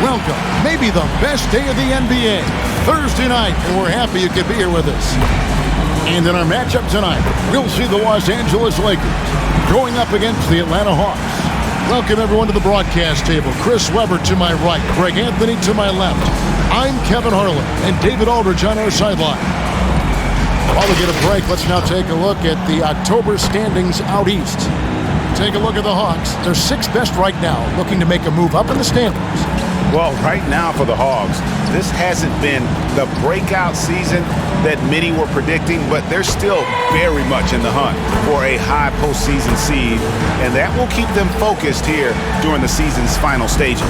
Welcome, maybe the best day of the NBA, Thursday night, and we're happy you could be here with us. And in our matchup tonight, we'll see the Los Angeles Lakers going up against the Atlanta Hawks. Welcome everyone to the broadcast table. Chris Webber to my right, Greg Anthony to my left. I'm Kevin Harlan and David Aldridge on our sideline. While we get a break, let's now take a look at the October standings out east. Take a look at the Hawks. They're sixth best right now, looking to make a move up in the standings. Well, right now for the Hogs, this hasn't been the breakout season that many were predicting, but they're still very much in the hunt for a high postseason seed, and that will keep them focused here during the season's final stages.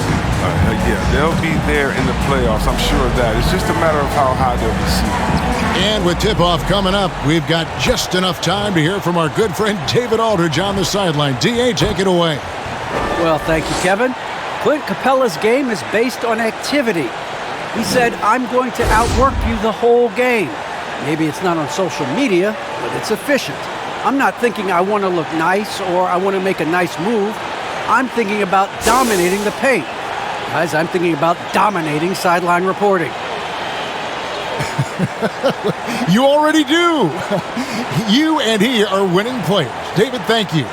Yeah, they'll be there in the playoffs, I'm sure of that. It's just a matter of how high they'll be seeded. And with tip-off coming up, we've got just enough time to hear from our good friend David Aldridge on the sideline. D.A., take it away. Well, thank you, Kevin. Clint Capella's game is based on activity. He said, I'm going to outwork you the whole game. Maybe it's not on social media, but it's efficient. I'm not thinking I want to look nice or I want to make a nice move. I'm thinking about dominating the paint. Guys, I'm thinking about dominating sideline reporting. You already do. You and he are winning players. David, thank you.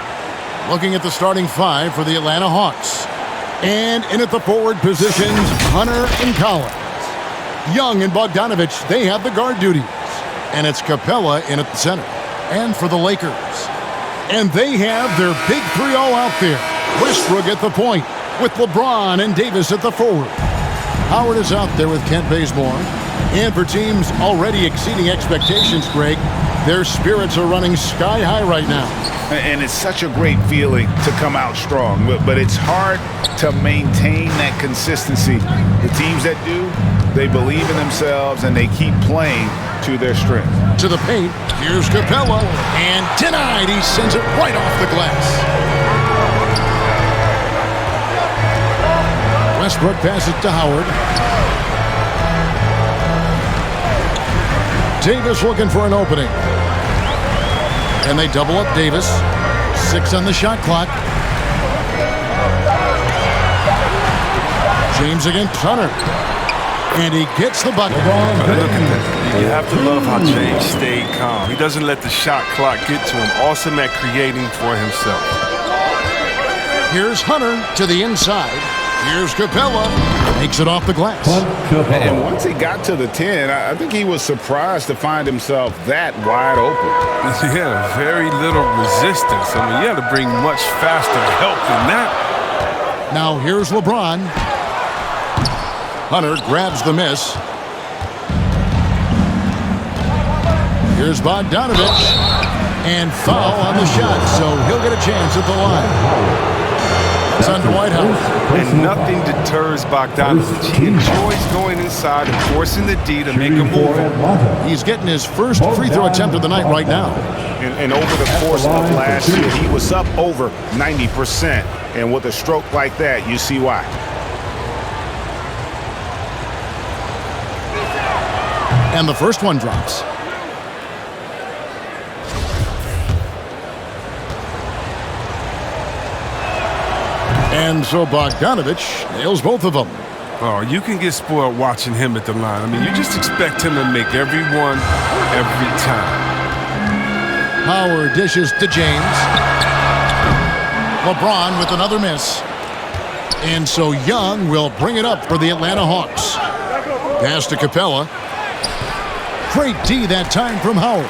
Looking at the starting five for the Atlanta Hawks. And in at the forward positions, Hunter and Collins. Young and Bogdanovich, they have the guard duties. And it's Capella in at the center. And for the Lakers. And they have their big three all out there. Westbrook at the point, with LeBron and Davis at the forward. Howard is out there with Kent Bazemore. And for teams already exceeding expectations, Greg, their spirits are running sky high right now. And it's such a great feeling to come out strong, but it's hard to maintain that consistency. The teams that do, they believe in themselves and they keep playing to their strength. To the paint, here's Capella, and denied. He sends it right off the glass. Westbrook passes to Howard. Davis looking for an opening. And they double up Davis. 6 on the shot clock. James against Hunter. And he gets the bucket. Look at that. You have to love how James stayed calm. He doesn't let the shot clock get to him. Awesome at creating for himself. Here's Hunter to the inside. Here's Capella. Makes it off the glass. And once he got to the 10, I think he was surprised to find himself that wide open. Yeah, very little resistance. I mean, you had to bring much faster help than that. Now here's LeBron. Hunter grabs the miss. Here's Bogdanovich. And foul on the shot, so he'll get a chance at the line. It's under Whitehouse. And nothing deters Bogdanovich. He enjoys going inside and forcing the D to make a move. He's getting his first free throw attempt of the night right now. And over the course of last year, he was up over 90%. And with a stroke like that, you see why. And the first one drops. And so Bogdanovich nails both of them. Oh, you can get spoiled watching him at the line. I mean, you just expect him to make every one, every time. Howard dishes to James. LeBron with another miss. And so Young will bring it up for the Atlanta Hawks. Pass to Capella. Great D that time from Howard.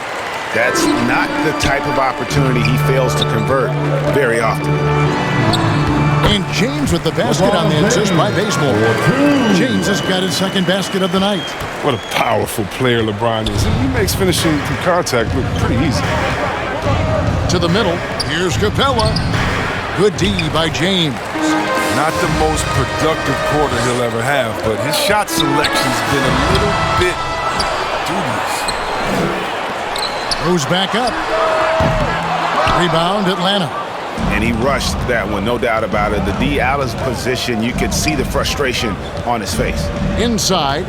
That's not the type of opportunity he fails to convert very often. And James with the basket on the assist by Bazemore. James has got his second basket of the night. What a powerful player LeBron is. He makes finishing through contact look pretty easy. To the middle, here's Capella. Good D by James. Not the most productive quarter he'll ever have, but his shot selection's been a little bit dubious. Goes back up. Rebound, Atlanta. And he rushed that one, no doubt about it. The D out of position, you could see the frustration on his face. Inside,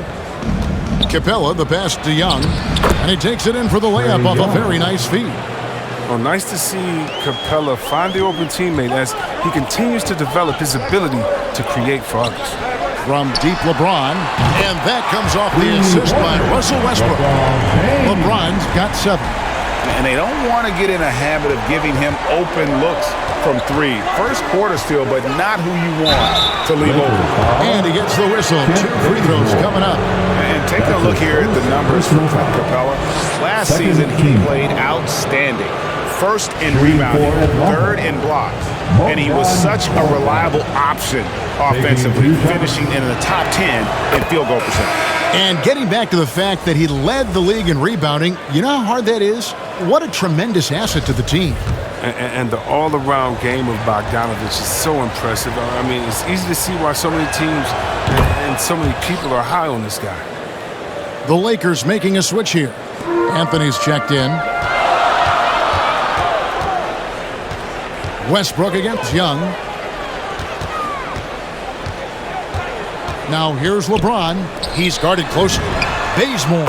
Capella, the pass to Young, and he takes it in for the layup off a very nice feed. Well, nice to see Capella find the open teammate as he continues to develop his ability to create for others. from deep LeBron. And that comes off the assist by Russell Westbrook. LeBron's got 7. And they don't want to get in a habit of giving him open looks from 3. First quarter still, but not who you want to leave open. And he gets the whistle. 2 free throws coming up. And taking a look here at the numbers for Capella. Last season, he played outstanding. First in rebounding, third in blocks. And he was such a reliable option offensively, finishing in the top 10 in field goal percentage. And getting back to the fact that he led the league in rebounding, you know how hard that is? What a tremendous asset to the team. And the all-around game of Bogdanovich is so impressive. I mean, it's easy to see why so many teams and so many people are high on this guy. The Lakers making a switch here. Anthony's checked in. Westbrook against Young. Now here's LeBron. He's guarded closely. Bazemore.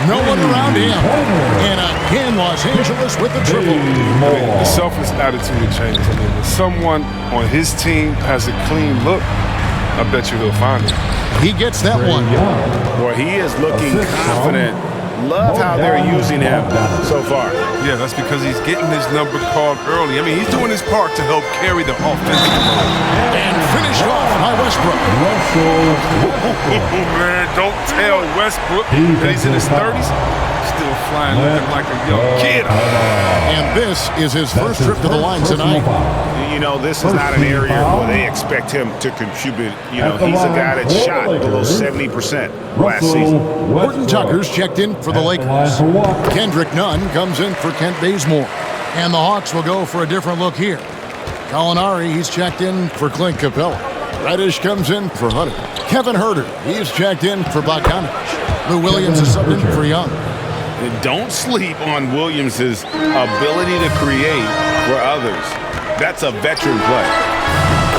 No one around him. And again, Los Angeles with the triple. The selfless attitude of change. I mean, when someone on his team has a clean look, I bet you he'll find it. He gets that one. Boy, he is looking confident. Love how they're using him so far. Yeah, that's because he's getting his number called early. I mean, he's doing his part to help carry the offensive load. And finished off by Westbrook. Man, don't tell Westbrook that he's in his 30s. Still flying looking like a young kid. And this is his first trip to the line tonight. You know, this is not an area where they expect him to contribute. You know, he's a guy that shot below 70% last season. Horton Tucker's checked in for the Lakers. Kendrick Nunn comes in for Kent Bazemore. And the Hawks will go for a different look here. Gallinari, he's checked in for Clint Capella. Reddish comes in for Hunter. Kevin Huerter, he's checked in for Bogdanovich. Lou Williams is subbed in for Young. And don't sleep on Williams' ability to create for others. That's a veteran play.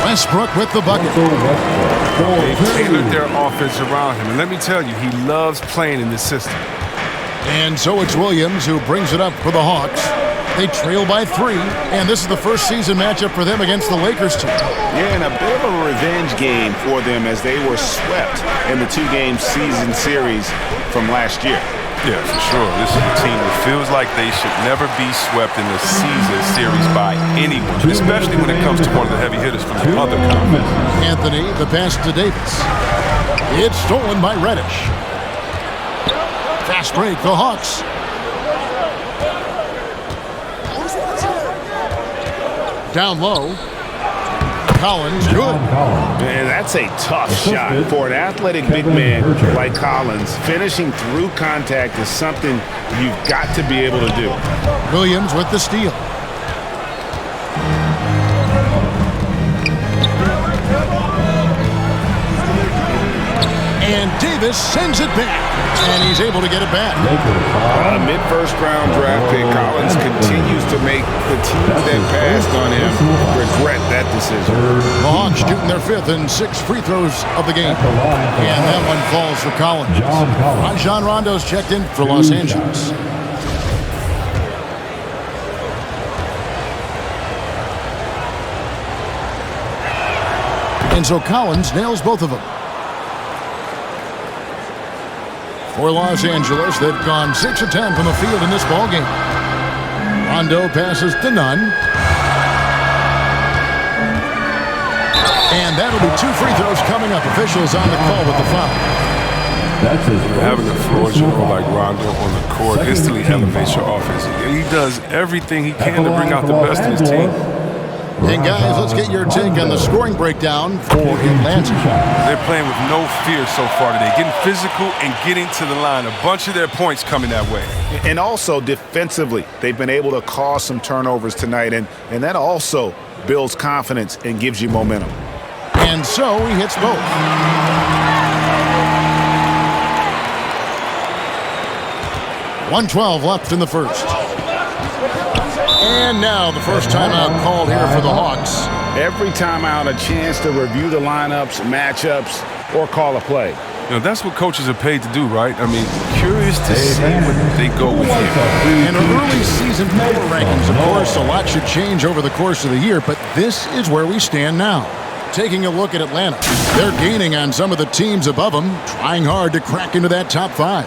Westbrook with the bucket. They tailored their offense around him. And let me tell you, he loves playing in this system. And so it's Williams who brings it up for the Hawks. They trail by 3, and this is the first season matchup for them against the Lakers team. Yeah, and a bit of a revenge game for them as they were swept in the 2-game season series from last year. Yeah, for sure. This is a team that feels like they should never be swept in the season series by anyone, especially when it comes to one of the heavy hitters from the other conference. Anthony, the pass to Davis. It's stolen by Reddish. Fast break, the Hawks. Down low. Collins, good. Man, that's a tough shot for an athletic big man like Collins. Finishing through contact is something you've got to be able to do. Williams with the steal. And Davis sends it back. And he's able to get it back. A mid-first round draft pick, Collins continues to make the teams that passed on him regret that decision. The Hawks shooting their 5th and 6th free throws of the game. And that one falls for Collins. Rajon Rondo's checked in for Los Angeles. And so Collins nails both of them. For Los Angeles, they've gone 6 of 10 from the field in this ballgame. Rondo passes to Nunn. And that'll be 2 free throws coming up. Officials on the call with the foul. Having a floor general like Rondo on the court instantly elevates your offense. He does everything he can to bring out the best in his team. And guys, let's get your take on the scoring breakdown for Atlanta. They're playing with no fear so far today, getting physical and getting to the line. A bunch of their points coming that way. And also defensively, they've been able to cause some turnovers tonight, and that also builds confidence and gives you momentum. And so he hits both. .112 left in the first. And now the first timeout called here for the Hawks. Every timeout, a chance to review the lineups, matchups, or call a play. You know, that's what coaches are paid to do, right? I mean, curious to see where they go with him. And early season power rankings, of course, a lot should change over the course of the year, but this is where we stand now. Taking a look at Atlanta, they're gaining on some of the teams above them, trying hard to crack into that top 5.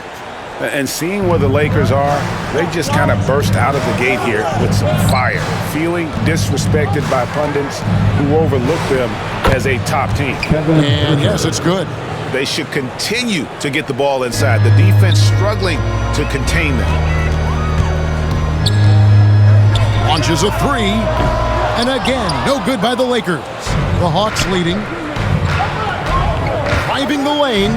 And seeing where the Lakers are, they just kind of burst out of the gate here with some fire, feeling disrespected by pundits who overlook them as a top team. And yes, it's good. They should continue to get the ball inside. The defense struggling to contain them. Launches a 3, and again, no good by the Lakers. The Hawks leading. Driving the lane,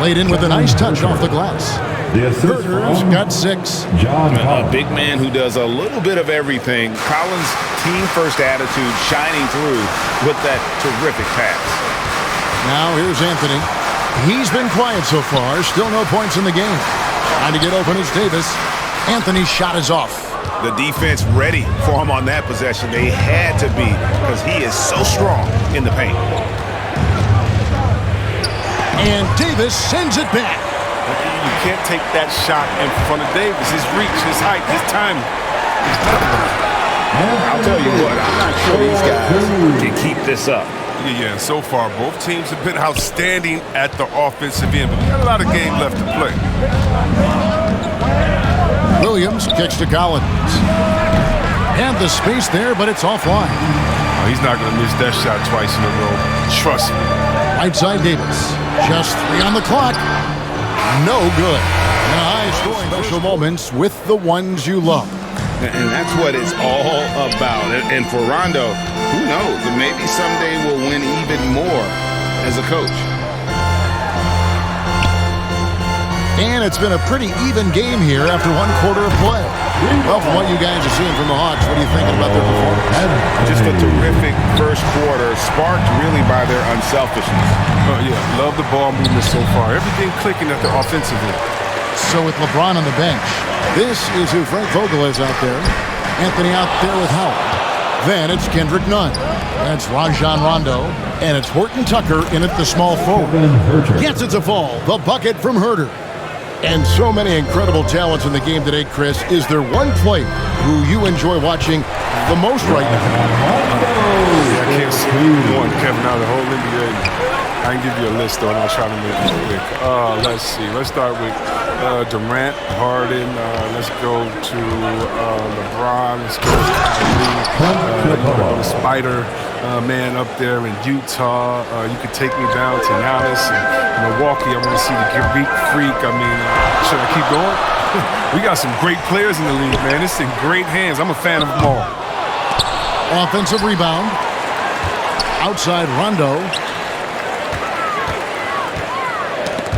laid in with a nice touch off the glass. Herter's got 6. A big man who does a little bit of everything. Collins' team-first attitude shining through with that terrific pass. Now here's Anthony. He's been quiet so far. Still no points in the game. Trying to get open is Davis. Anthony's shot is off. The defense ready for him on that possession. They had to be because he is so strong in the paint. And Davis sends it back. You can't take that shot in front of Davis. His reach, his height, his timing. I'll tell you what, I'm not sure these guys can keep this up. Yeah, so far, both teams have been outstanding at the offensive end, but we got a lot of game left to play. Williams kicks to Collins. And the space there, but it's offline. Oh, he's not going to miss that shot twice in a row. Trust me. Right side Davis. Just 3 on the clock. No good. And a high-scoring special moments with the ones you love. And that's what it's all about. And for Rondo, who knows? Maybe someday we'll win even more as a coach. And it's been a pretty even game here after 1 quarter of play. Well, from what you guys are seeing from the Hawks, what are you thinking about their performance? Just a terrific first quarter, sparked really by their unselfishness. Oh, yeah, love the ball movement so far. Everything clicking at the offensive end. So with LeBron on the bench, this is who Frank Vogel is out there. Anthony out there with Howard. Then it's Kendrick Nunn. That's Rajon Rondo. And it's Horton Tucker in at the small forward. Gets it to fall. The bucket from Herter. And so many incredible talents in the game today, Chris. Is there one player who you enjoy watching the most right now? I can't see one, Kevin, out of the whole NBA. I can give you a list, though, and I'll try to make it quick. Let's see. Let's start with Durant, Harden. Let's go to LeBron. Let's go to Kyrie. The Spider man up there in Utah. You could take me down to Giannis and Milwaukee. I want to see the Greek Freak. I mean, should I keep going? We got some great players in the league, man. It's in great hands. I'm a fan of them all. Offensive rebound. Outside Rondo.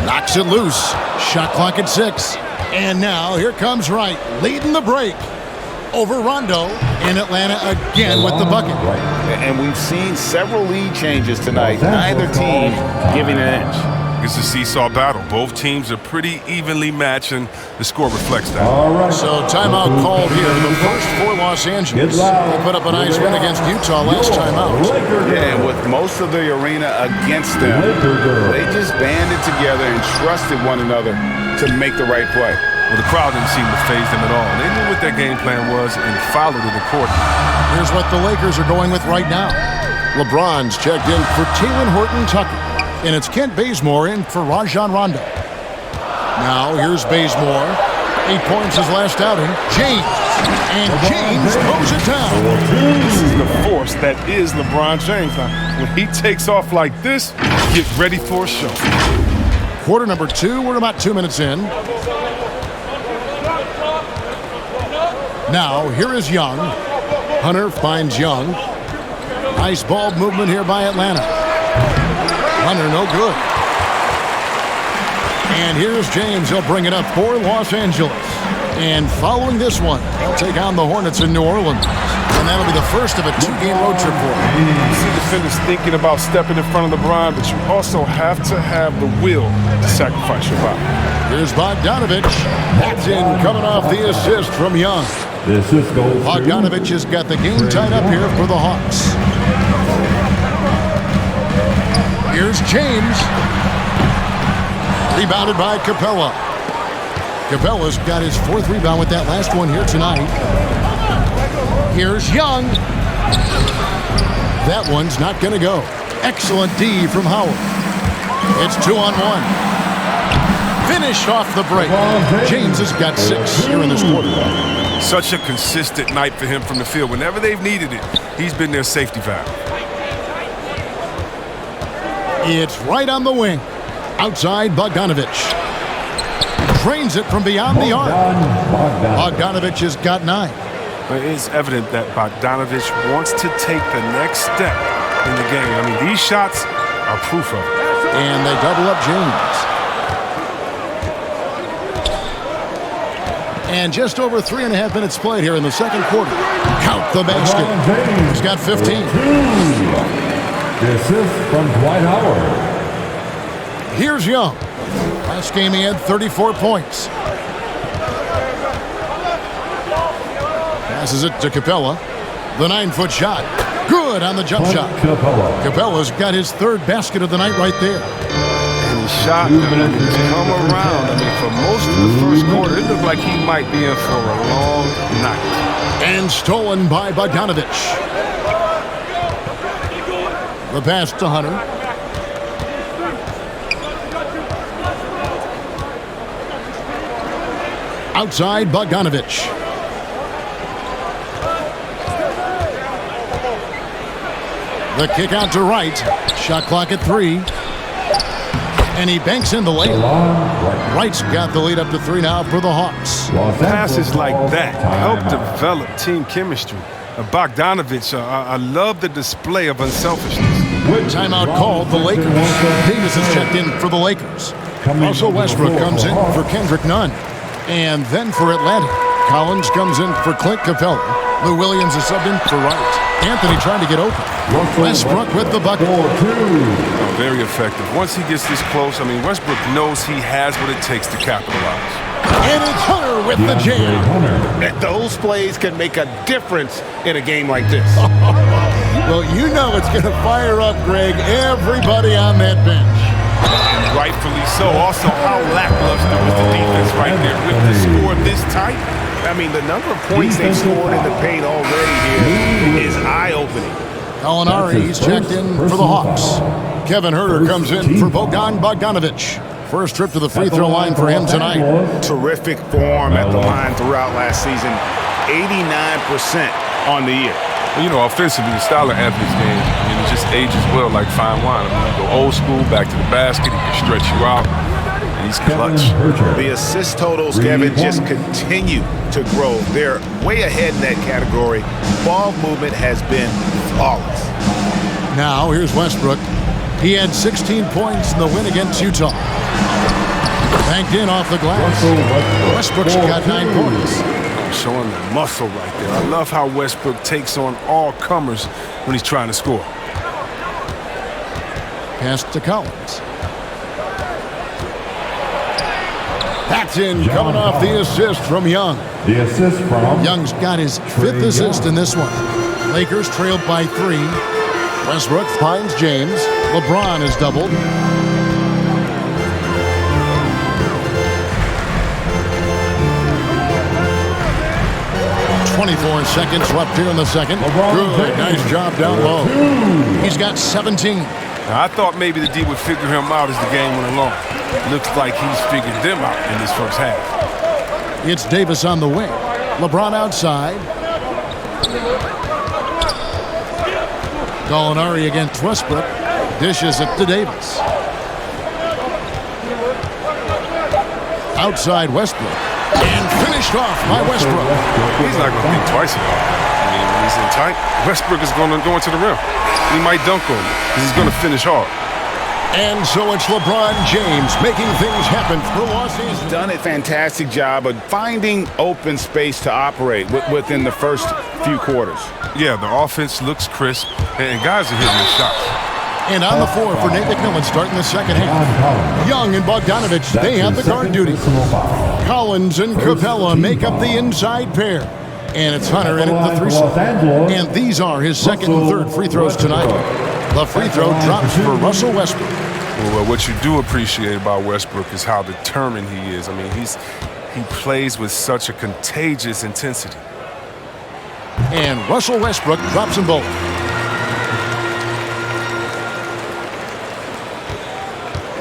Knocks it loose. Shot clock at 6. And now here comes Wright leading the break over Rondo in Atlanta again with the bucket. And we've seen several lead changes tonight. Neither team giving an inch. It's a seesaw battle. Both teams are pretty evenly matched, and the score reflects that. So timeout called here. The first for Los Angeles. They put up a nice win against Utah last time out. Yeah, and with most of the arena against them, they just banded together and trusted one another to make the right play. Well, the crowd didn't seem to faze them at all. They knew what their game plan was and followed it accordingly. Here's what the Lakers are going with right now. LeBron's checked in for Talen Horton-Tucker. And it's Kent Bazemore in for Rajon Rondo. Now here's Bazemore. 8 points his last outing. James. And James throws it down. This is the force that is LeBron James. Now, when he takes off like this, get ready for a show. Quarter number 2. We're about 2 minutes in. Now here is Young. Hunter finds Young. Nice ball movement here by Atlanta. Hunter, no good. And here's James. He'll bring it up for Los Angeles. And following this one, they'll take on the Hornets in New Orleans. And that'll be the first of a 2-game road trip for them. You see defenders thinking about stepping in front of LeBron, but you also have to have the will to sacrifice your body. Here's Bogdanovich. That's in, coming off the assist from Young. Bogdanovich has got the game tied up here for the Hawks. Here's James. Rebounded by Capella. Capella's got his 4th rebound with that last one here tonight. Here's Young. That one's not going to go. Excellent D from Howard. It's 2-on-1. Finished off the break. James has got 6 here in this quarter. Such a consistent night for him from the field. Whenever they've needed it, he's been their safety valve. It's right on the wing. Outside Bogdanovich. Trains it from beyond the arc. Bogdanovich has got 9. But it's evident that Bogdanovich wants to take the next step in the game. I mean, these shots are proof of it. And they double up James. And just over 3.5 minutes played here in the second quarter. Count the basket. He's got 15. The assist from Dwight Howard. Here's Young. Last game he had 34 points. Passes it to Capella. The 9-foot shot. Good on the jump shot. Capella's got his 3rd basket of the night right there. And the shot has come around. I mean, for most of the first quarter, it looked like he might be in for a long night. And stolen by Bogdanovich. The pass to Hunter. Outside Bogdanovich. The kick out to Wright. Shot clock at 3. And he banks in the layup. Wright's got the lead up to 3 now for the Hawks. Passes like that help develop team chemistry. Bogdanovich, I love the display of unselfishness. Timeout called the Lakers. Davis has checked in for the Lakers. Russell Westbrook comes in for Kendrick Nunn. And then for Atlanta, Collins comes in for Clint Capella. Lou Williams is subbed in for Wright. Anthony trying to get open. Westbrook with the bucket. Very effective. Once he gets this close, I mean, Westbrook knows he has what it takes to capitalize. And it's Hunter with the jam. Those plays can make a difference in a game like this. Well, you know it's going to fire up, Greg, everybody on that bench. Rightfully so. Also, how lackluster was the defense right there with the score this tight? I mean, the number of points they've scored in the paint already here is eye-opening. Gallinari, he's checked in for the Hawks. Kevin Huerter comes in for Bogdan Bogdanovich. First trip to the free throw line for him tonight. Terrific form at the line throughout last season. 89% on the year. Well, you know, offensively, the style of Anthony's game, I mean, it just ages well like fine wine. I mean, you go old school, back to the basket, he can stretch you out, and he's clutch. The assist totals, Kevin, just continue to grow. They're way ahead in that category. Ball movement has been flawless. Now, here's Westbrook. He had 16 points in the win against Utah. Banked in off the glass. Westbrook's got 9 points. Showing the muscle right there. I love how Westbrook takes on all comers when he's trying to score. Pass to Collins. That's in, coming off the assist from Young. The assist from Young's got his 5th assist in this one. Lakers trailed by 3. Westbrook finds James. LeBron is doubled. .24 seconds left here in the second. Good, nice job down low. He's got 17. Now, I thought maybe the D would figure him out as the game went along. Looks like he's figured them out in this first half. It's Davis on the wing. LeBron outside. Gallinari against Westbrook. Dishes it to Davis. Outside Westbrook. And finished off by Westbrook. He's not going to think twice about it. I mean, when he's in tight, Westbrook is going to go into the rim. He might dunk on him because he's going to finish hard. And so it's LeBron James making things happen for Los Angeles. He's done a fantastic job of finding open space to operate within the first few quarters. Yeah, the offense looks crisp, and guys are hitting their shots. And on the floor for Nate McMillan starting the second half. Young and Bogdanovich, they have the guard duty. Collins and Capella make up the inside pair. And it's Hunter in at the 3 slot. And these are his second and third free throws tonight. The free throw drops for Russell Westbrook. Well, what you do appreciate about Westbrook is how determined he is. I mean, he plays with such a contagious intensity. And Russell Westbrook drops them both.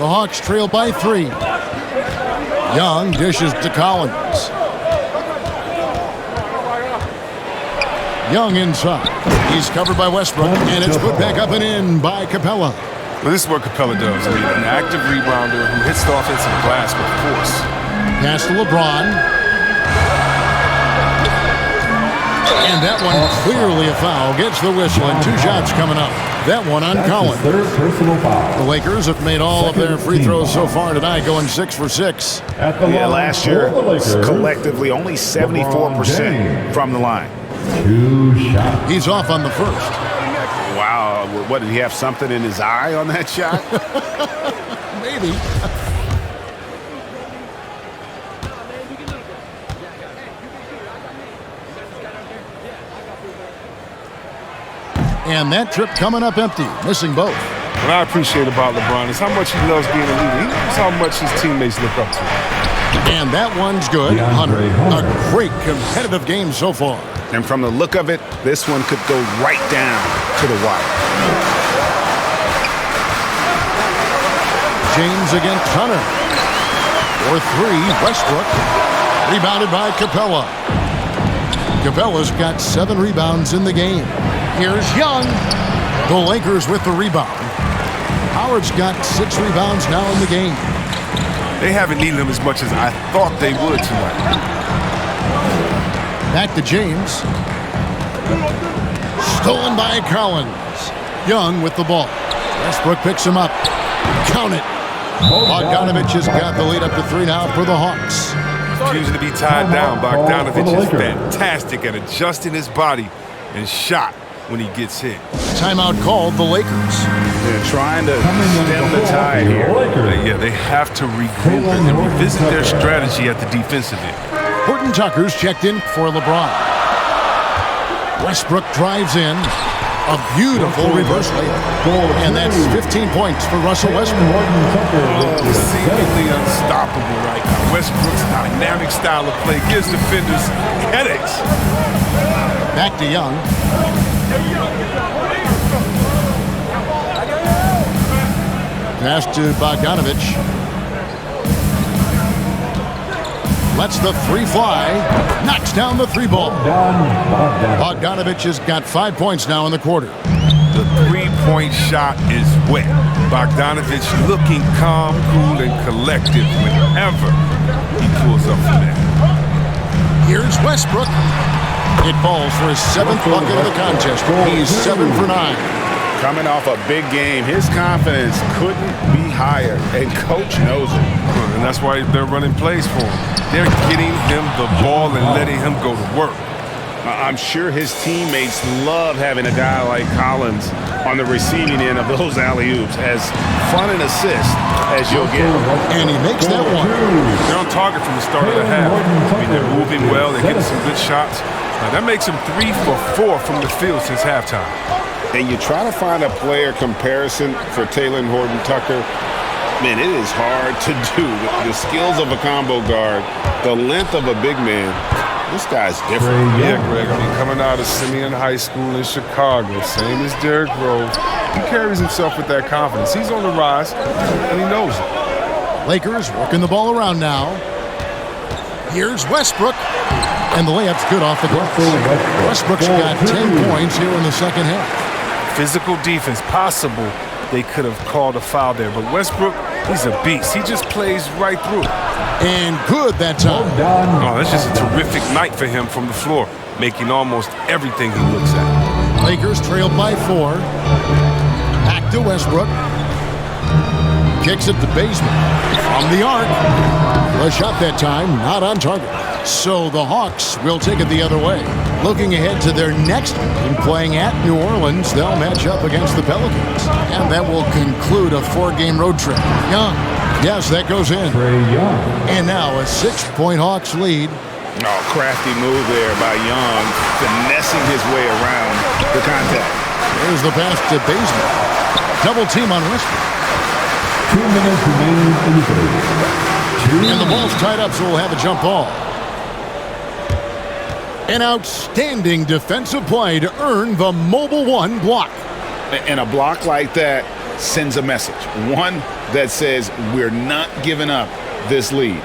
The Hawks trail by 3. Young dishes to Collins. Young inside. He's covered by Westbrook, and it's put back up and in by Capella. Well, this is what Capella does. An active rebounder who hits the offensive glass with force. Pass to LeBron. And that one clearly a foul. Gets the whistle, and 2 shots coming up. That one on Collins. Third personal foul. The Lakers have made all of their free throws so far tonight, going 6 for 6. At the Yeah, line last year, for the Lakers, collectively, only 74% from the line. 2 shots. He's off on the first. Wow, what, did he have something in his eye on that shot? Maybe. And that trip coming up empty, missing both. What I appreciate about LeBron is how much he loves being a leader. He knows how much his teammates look up to him. And that one's good. Hunter, a great competitive game so far. And from the look of it, this one could go right down to the wire. James against Hunter. For 3, Westbrook. Rebounded by Capella. Capella's got 7 rebounds in the game. Here's Young. The Lakers with the rebound. Howard's got 6 rebounds now in the game. They haven't needed him as much as I thought they would tonight. Back to James. Stolen by Collins. Young with the ball. Westbrook picks him up. Count it. Bogdanovich has got the lead up to 3 now for the Hawks. Refusing to be tied down, Bogdanovich is fantastic at adjusting his body and shot when he gets hit. Timeout called the Lakers. They're trying to stem the tide here. Yeah, they have to regroup and revisit their strategy at the defensive end. Horton Tucker's checked in for LeBron. Westbrook drives in. A beautiful reverse layup. And that's 15 points for Russell Westbrook. Seemingly unstoppable right now. Westbrook's dynamic style of play gives defenders headaches. Back to Young. Pass to Bogdanovich. Lets the 3 fly. Knocks down the 3 ball. Bogdanovich has got 5 points now in the quarter. The 3-point shot is wet. Bogdanovich looking calm, cool, and collected whenever he pulls up from there. Here's Westbrook. It falls for his 7th bucket of the contest. He's 7 for 9. Coming off a big game, his confidence couldn't be higher, and coach knows it. And that's why they're running plays for him. They're getting him the ball and letting him go to work. I'm sure his teammates love having a guy like Collins on the receiving end of those alley-oops. As fun an assist as you'll get. And he makes that one. They're on target from the start of the half. I mean, they're moving well. They're getting some good shots. That makes them 3 for 4 from the field since halftime. And you try to find a player comparison for Taylor and Horton Tucker. Man, it is hard to do. The skills of a combo guard, the length of a big man. This guy's different. Yeah, Greg. I mean, coming out of Simeon High School in Chicago, same as Derrick Rose, he carries himself with that confidence. He's on the rise, and he knows it. Lakers working the ball around now. Here's Westbrook. And the layup's good off the glass. Westbrook's got 10 points here in the second half. Physical defense, possible they could have called a foul there. But Westbrook, he's a beast. He just plays right through it. And good that time. Oh, that's just a terrific night for him from the floor, making almost everything he looks at. Lakers trailed by 4. Back to Westbrook. Kicks it to Bazemore. From the arc. The shot that time, not on target. So the Hawks will take it the other way. Looking ahead to their next game, playing at New Orleans, they'll match up against the Pelicans. And that will conclude a 4-game road trip. Young. Yes, that goes in. And now a 6-point Hawks lead. Oh, crafty move there by Young, finessing his way around the contact. There's the pass to Bazemore. Double team on Westbrook. 2 minutes remaining in the third. And the ball's tied up, so we'll have a jump ball. An outstanding defensive play to earn the Mobile One block. And a block like that sends a message, one that says we're not giving up this lead.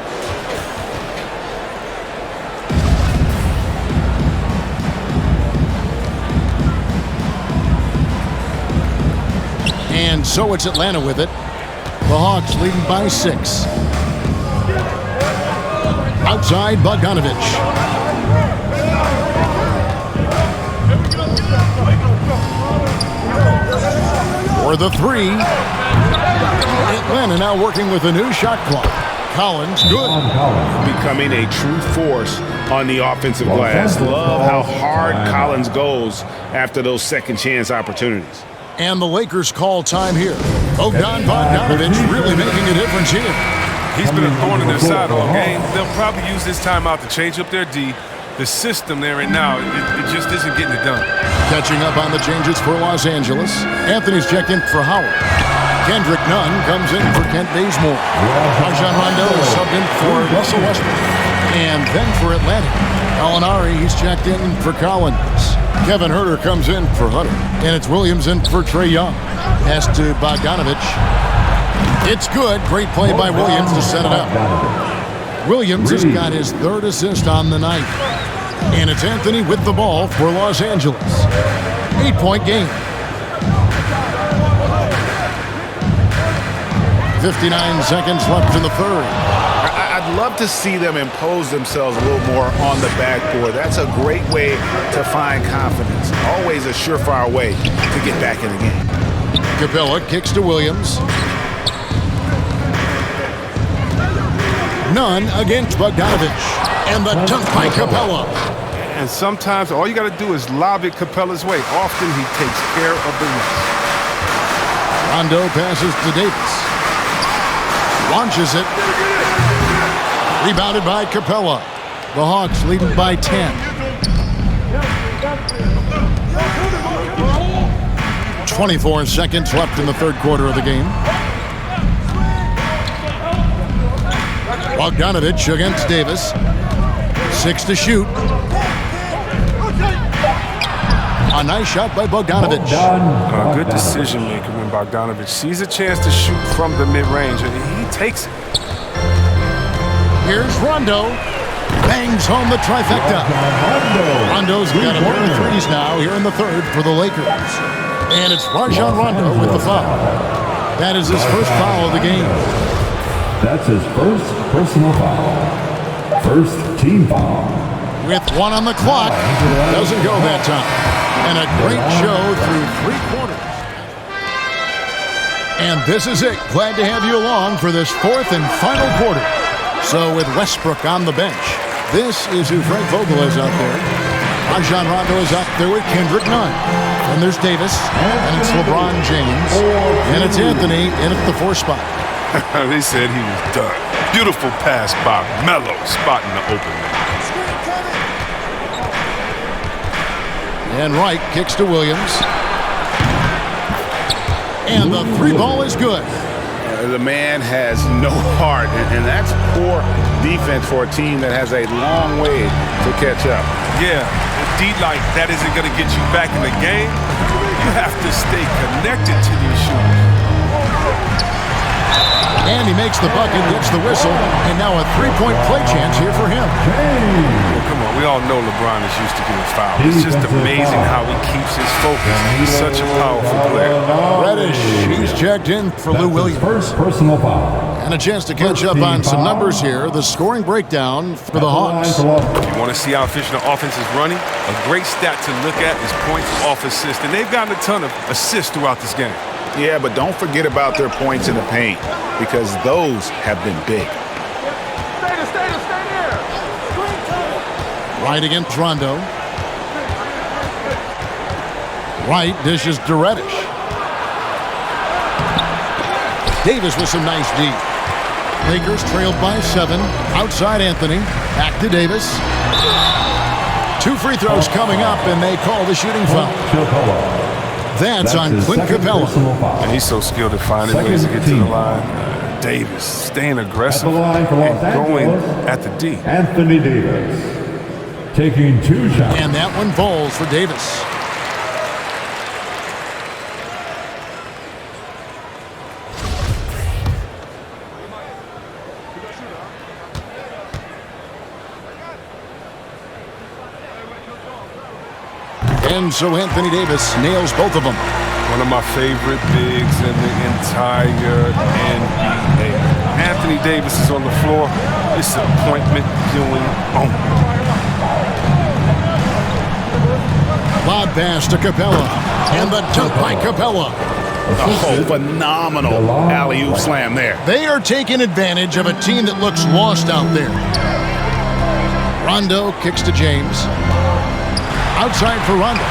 And so it's Atlanta with it. The Hawks leading by 6. Outside, Bogdanovich. For the 3. Atlanta now working with a new shot clock. Collins, good. Becoming a true force on the offensive glass. Love how hard Collins goes after those second chance opportunities. And the Lakers call time here. Bogdanovich really making a difference here. He's been a thorn in their side all game. They'll probably use this timeout to change up their D. The system they're in now, it just isn't getting it done. Catching up on the changes for Los Angeles. Anthony's checked in for Howard. Kendrick Nunn comes in for Kent Bazemore. Rajon Rondo is subbed in for Russell Westbrook. And then for Atlanta, Gallinari, he's checked in for Collins. Kevin Huerter comes in for Hutter. And it's Williams in for Trae Young. Pass to Bogdanovich. It's good. Great play by Williams to set it up. Williams has got his 3rd assist on the night. And it's Anthony with the ball for Los Angeles. 8-point game. 59 seconds left in the 3rd. I'd love to see them impose themselves a little more on the backboard. That's a great way to find confidence. Always a surefire way to get back in the game. Capella kicks to Williams. Nunn against Bogdanovich. And the dunk by Capella. And sometimes all you got to do is lob it Capella's way. Often he takes care of the rest. Rondo passes to Davis. Launches it. Rebounded by Capella. The Hawks leading by 10. 24 seconds left in the 3rd quarter of the game. Bogdanovich against Davis. 6 to shoot. A nice shot by Bogdanovich. A good decision maker when Bogdanovich sees a chance to shoot from the mid-range, and he takes it. Here's Rondo. Bangs home the trifecta. Rondo's got a pair of threes now here in the 3rd for the Lakers. And it's Rajon Rondo with the foul. That is his first foul of the game. That's his first personal foul. First team foul. With 1 on the clock. Doesn't go that time. And a great show through 3 quarters. And this is it. Glad to have you along for this 4th and final quarter. So with Westbrook on the bench, this is who Frank Vogel is out there. Rajon Rondo is out there with Kendrick Nunn. And there's Davis. And it's LeBron James. And it's Anthony in at the 4 spot. They said he was done. Beautiful pass by Melo, spotting the open man. And Wright kicks to Williams. And the 3 ball is good. The man has no heart, and that's poor defense for a team that has a long way to catch up. Yeah, a D like that isn't going to get you back in the game. You have to stay connected to these shooters. And he makes the bucket, gets the whistle, and now a 3-point play chance here for him. Well, come on, we all know LeBron is used to getting fouled. It's just amazing how he keeps his focus. He's such a powerful player. Reddish, he's checked in for Lou Williams. First personal foul. And a chance to catch up on some numbers here. The scoring breakdown for the Hawks. If you want to see how efficient the offense is running, a great stat to look at is points off assist. And they've gotten a ton of assists throughout this game. Yeah, but don't forget about their points in the paint, because those have been big. Wright against Rondo. Wright dishes to Reddish. Davis with some nice D. Lakers trailed by 7. Outside Anthony. Back to Davis. 2 free throws coming up, and they call the shooting foul. That's on Clint Capella. And he's so skilled at finding ways to get to the line. Davis staying aggressive and going at the D. Anthony Davis taking 2 shots. And that one falls for Davis. And so Anthony Davis nails both of them. One of my favorite bigs in the entire NBA. Anthony Davis is on the floor. It's appointment viewing only. Lob pass to Capella. And the dunk by Capella. Oh, phenomenal alley-oop slam there. They are taking advantage of a team that looks lost out there. Rondo kicks to James. Outside for Rondo.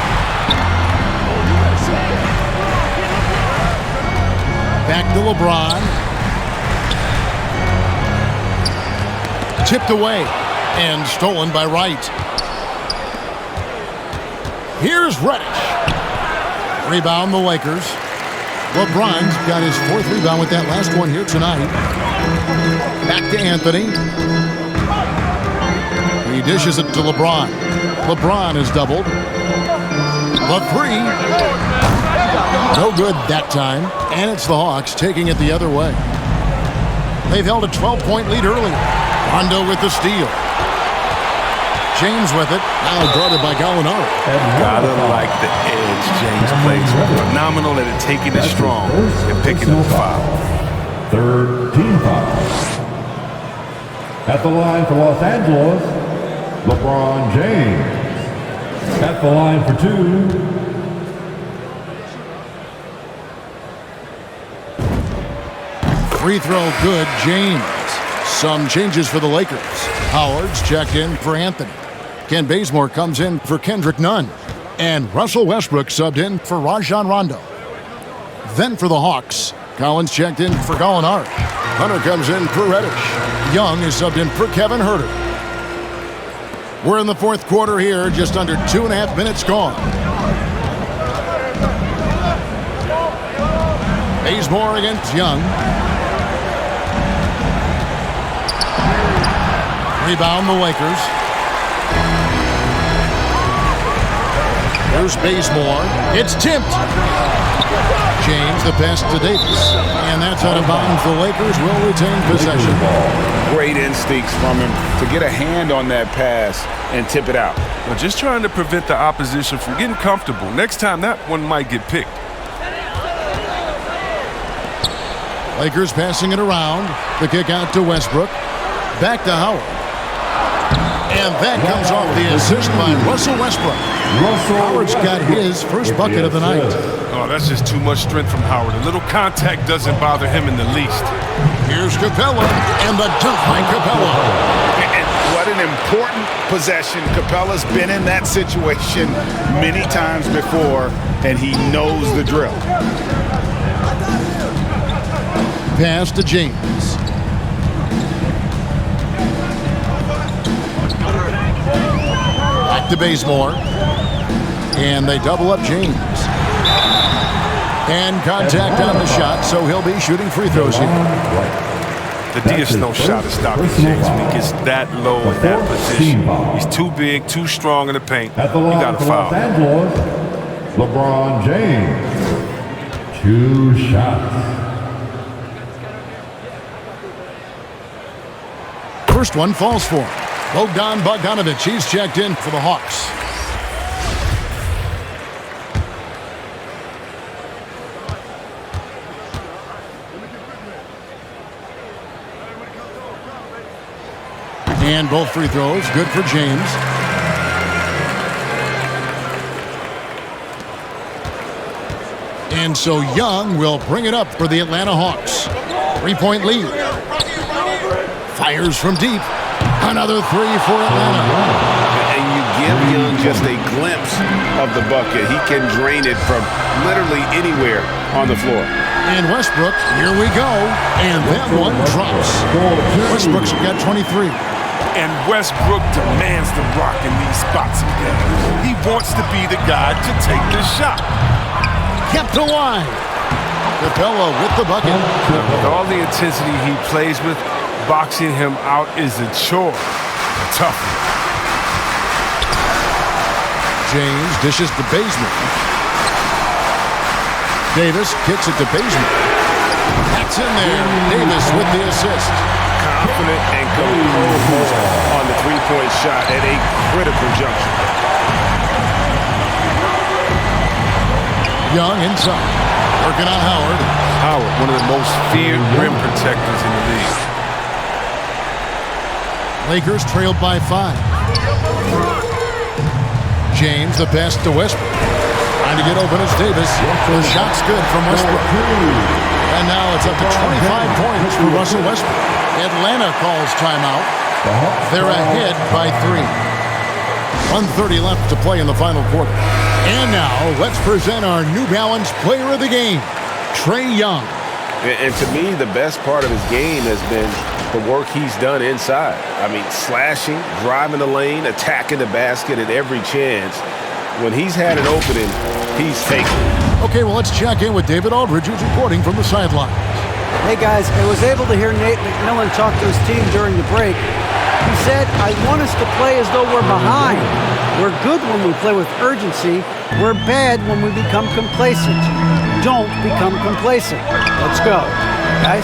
Back to LeBron. Tipped away and stolen by Wright. Here's Reddish. Rebound the Lakers. LeBron's got his 4th rebound with that last one here tonight. Back to Anthony. He dishes it to LeBron. LeBron is doubled. The 3. No good that time. And it's the Hawks taking it the other way. They've held a 12-point lead earlier. Rondo with the steal. James with it. Now guarded by Gallinari. Gotta like the edge James plays. Phenomenal at it, taking it strong and picking up the foul. 3rd team foul. At the line for Los Angeles, LeBron James. At the line for 2. Free throw good, James. Some changes for the Lakers. Howard's checked in for Anthony. Ken Bazemore comes in for Kendrick Nunn. And Russell Westbrook subbed in for Rajon Rondo. Then for the Hawks, Collins checked in for Gallinari. Hunter comes in for Reddish. Young is subbed in for Kevin Huerter. We're in the 4th quarter here, just under 2.5 minutes gone. Bazemore against Young. Rebound the Lakers. Here's Bazemore. It's tipped. James the pass to Davis. And that's out of bounds. The Lakers will retain possession. Great instincts from him to get a hand on that pass and tip it out. Well, just trying to prevent the opposition from getting comfortable. Next time, that one might get picked. Lakers passing it around. The kick out to Westbrook. Back to Howard. And that comes off the assist by Russell Westbrook. Howard's got his first bucket of the night. Oh, that's just too much strength from Howard. A little contact doesn't bother him in the least. Here's Capella, and the dunk by Capella. And what an important possession. Capella's been in that situation many times before, and he knows the drill. Pass to James. Back to Bazemore. And they double up James. And contact on the shot, so he'll be shooting free throws here. The DS shot is stopping James when he gets that low in that position. He's too big, too strong in the paint. You got to foul. LeBron James. 2 shots. First one falls for him. Bogdan Bogdanovic, he's checked in for the Hawks. And both free throws, good for James. And so Young will bring it up for the Atlanta Hawks. 3-point lead. Fires from deep. Another 3 for Atlanta. And you give Young just a glimpse of the bucket. He can drain it from literally anywhere on the floor. And Westbrook, here we go. And that one drops. Westbrook's got 23. And Westbrook demands the rock in these spots again. He wants to be the guy to take the shot. Kept alive. Capella with the bucket. With all the intensity he plays with, boxing him out is a chore. A tough one. James dishes to Bazemore. Davis kicks it to Bazemore. That's in there. Davis with the assist. confident and composed on the three-point shot at a critical juncture. Young inside. Working on Howard. Howard, one of the most feared rim protectors in the league. Lakers trailed by 5. James, the pass to Westbrook. Trying to get open as Davis. The shot's good from Westbrook. And now it's up to 25 points for Russell Westbrook. Atlanta calls timeout. They're ahead by 3. 1:30 left to play in the final quarter. And now, let's present our New Balance Player of the Game, Trae Young. And to me, the best part of his game has been the work he's done inside. I mean, slashing, driving the lane, attacking the basket at every chance. When he's had an opening, he's taken it. Okay, well, let's check in with David Aldridge, who's reporting from the sideline. Hey guys, I was able to hear Nate McMillan talk to his team during the break. He said, I want us to play as though we're behind. We're good when we play with urgency. We're bad when we become complacent. Don't become complacent. Let's go, guys.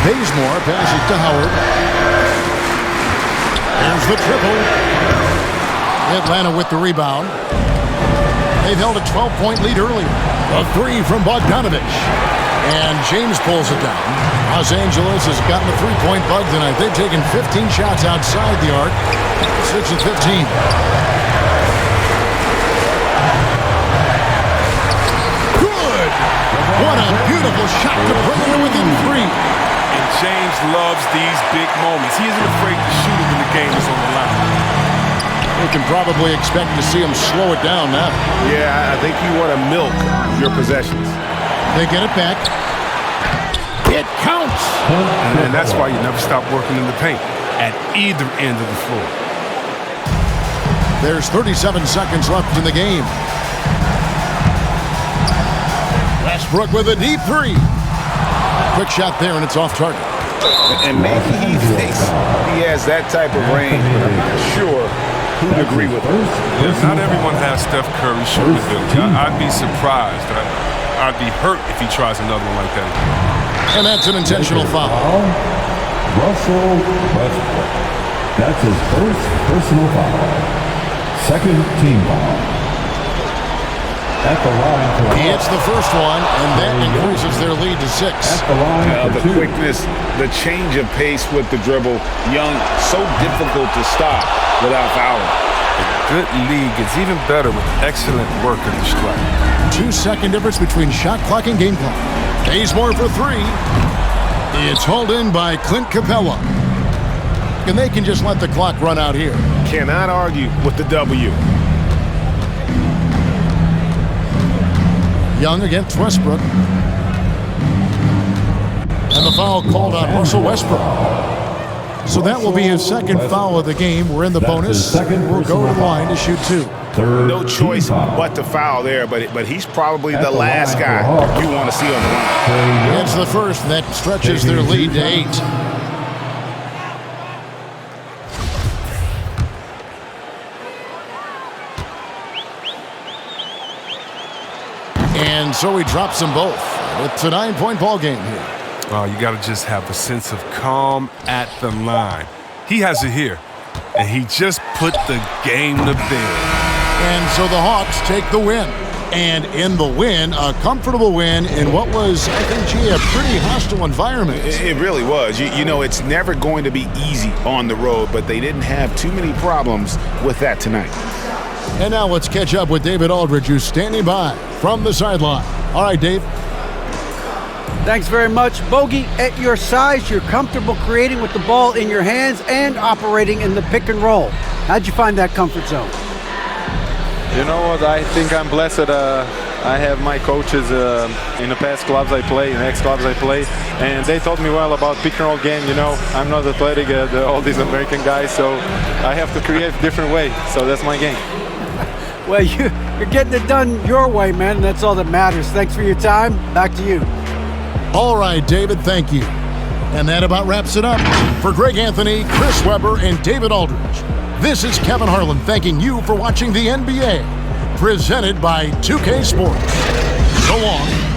Bazemore passes to Howard. There's the triple. Atlanta with the rebound. They've held a 12-point lead earlier. A 3 from Bogdanovich. And James pulls it down. Los Angeles has gotten a 3-point bug tonight. They've taken 15 shots outside the arc. 6 of 15. Good! What a beautiful shot to bring it within 3. And James loves these big moments. He isn't afraid to shoot it when the game is on the line. We can probably expect to see him slow it down now. Yeah, I think you want to milk your possessions. They get it back. It counts! And that's why you never stop working in the paint at either end of the floor. There's 37 seconds left in the game. Westbrook with a deep 3. Quick shot there, and it's off target. And maybe he thinks he has that type of range, but I'm not sure who'd agree with him. Not everyone has Steph Curry shooting ability. I'd be surprised. I'd be hurt if he tries another one like that. And that's an intentional foul. Russell Westbrook. That's his first personal foul. Second team foul. At the line for He hits the first one, and that increases their lead to 6. At the line The for 2. quickness, the change of pace with the dribble. Young, so difficult to stop without fouling. Good league is even better with excellent work at the stripe. 2-second difference between shot clock and game clock. Bazemore for 3. It's hauled in by Clint Capella. And they can just let the clock run out here. Cannot argue with the W. Young against Westbrook. And the foul called on Russell Westbrook. So that will be his second foul of the game. We're in the bonus. We'll go to the line to shoot 2. No choice but to foul there, but he's probably the last guy you want to see on the line. It's the first, and that stretches their lead to 8. And so he drops them both. It's a 9-point ball game here. Oh, you got to just have a sense of calm at the line. He has it here, and he just put the game to bed. And so the Hawks take the win. And in the win, a comfortable win in what was, I think, a pretty hostile environment. It really was. You know, it's never going to be easy on the road, but they didn't have too many problems with that tonight. And now let's catch up with David Aldridge, who's standing by from the sideline. All right, Dave. Thanks very much. Bogey, at your size, you're comfortable creating with the ball in your hands and operating in the pick and roll. How'd you find that comfort zone? You know what, I think I'm blessed. I have my coaches in the past clubs I play, in ex-clubs I play, and they taught me well about pick and roll game. You know, I'm not athletic, all these American guys, so I have to create a different way. So that's my game. Well, you're getting it done your way, man. That's all that matters. Thanks for your time. Back to you. All right, David, thank you. And that about wraps it up. For Greg Anthony, Chris Webber, and David Aldridge, this is Kevin Harlan thanking you for watching the NBA, presented by 2K Sports. So long.